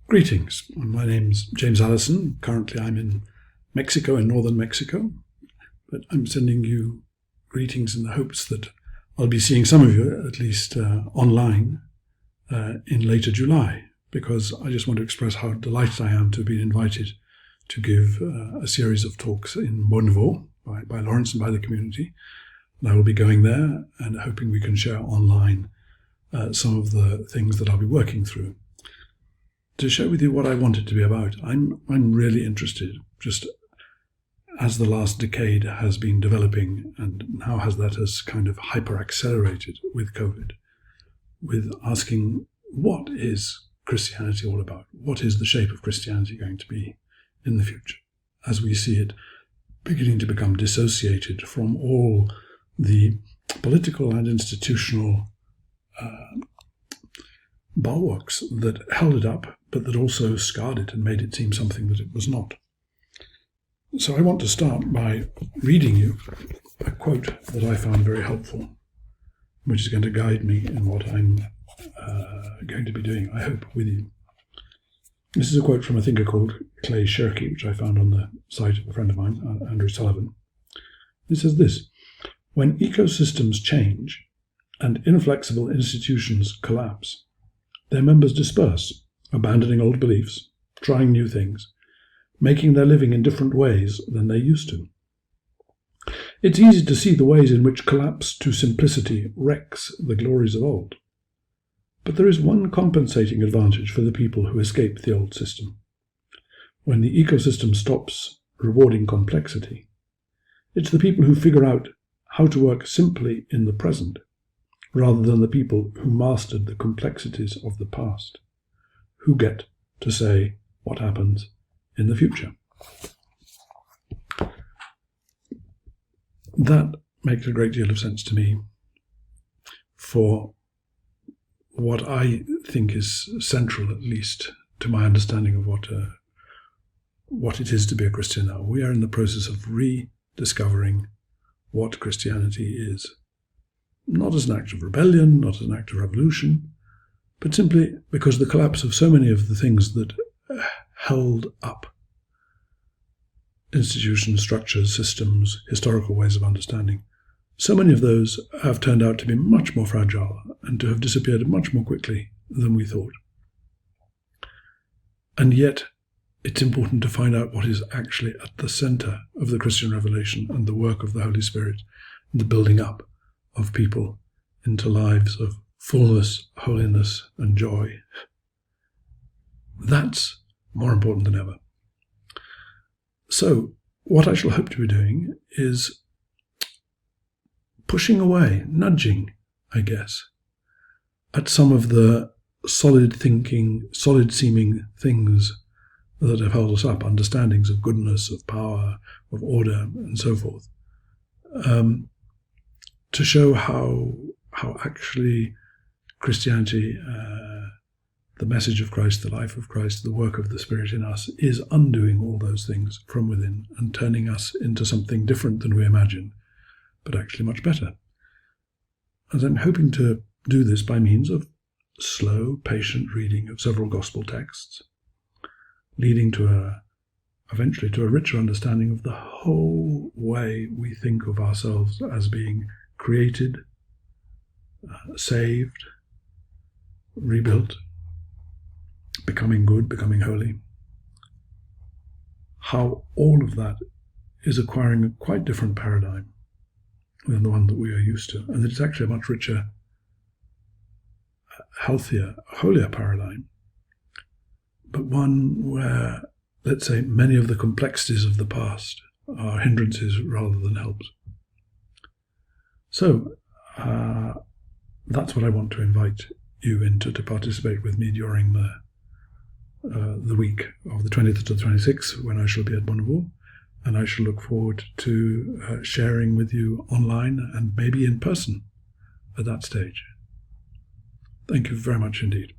Greetings, my name's James Alison. Currently I'm in Mexico, in northern Mexico, but I'm sending you greetings in the hopes that I'll be seeing some of you, at least online, in later July, because I just want to express how delighted I am to have been invited to give a series of talks in Bonnevaux by Lawrence and by the community. And I will be going there and hoping we can share online some of the things that I'll be working through. To share with you what I want it to be about, I'm really interested, just as the last decade has been developing and how has kind of hyper-accelerated with COVID, with asking what is Christianity all about? What is the shape of Christianity going to be in the future, as we see it beginning to become dissociated from all the political and institutional bulwarks that held it up, but that also scarred it and made it seem something that it was not. So I want to start by reading you a quote that I found very helpful, which is going to guide me in what I'm going to be doing, I hope, with you. This is a quote from a thinker called Shirky, which I found on the site of a friend of mine, Andrew Sullivan. It says this: when ecosystems change and inflexible institutions collapse, their members disperse, abandoning old beliefs, trying new things, making their living in different ways than they used to. It's easy to see the ways in which collapse to simplicity wrecks the glories of old. But there is one compensating advantage for the people who escape the old system. When the ecosystem stops rewarding complexity, it's the people who figure out how to work simply in the present, rather than the people who mastered the complexities of the past, who get to say what happens in the future. That makes a great deal of sense to me for what I think is central, at least, to my understanding of what it is to be a Christian now. We are in the process of rediscovering what Christianity is. Not as an act of rebellion, not as an act of revolution, but simply because the collapse of so many of the things that held up institutions, structures, systems, historical ways of understanding, so many of those have turned out to be much more fragile and to have disappeared much more quickly than we thought. And yet, it's important to find out what is actually at the center of the Christian revelation and the work of the Holy Spirit, and the building up of people into lives of fullness, holiness, and joy. That's more important than ever. So, what I shall hope to be doing is pushing away, nudging, I guess, at some of the solid thinking, solid seeming things that have held us up, understandings of goodness, of power, of order, and so forth, to show how actually Christianity, the message of Christ, the life of Christ, the work of the Spirit in us, is undoing all those things from within and turning us into something different than we imagined, but actually much better. And I'm hoping to do this by means of slow, patient reading of several gospel texts, leading to eventually to a richer understanding of the whole way we think of ourselves as being created, saved, rebuilt, becoming good, becoming holy. How all of that is acquiring a quite different paradigm than the one that we are used to, and that it's actually a much richer, healthier, holier paradigm, but one where, let's say, many of the complexities of the past are hindrances rather than helps. So, that's what I want to invite you into, to participate with me during the week of the 20th to the 26th, when I shall be at Bonnevaux, and I shall look forward to sharing with you online and maybe in person at that stage. Thank you very much indeed.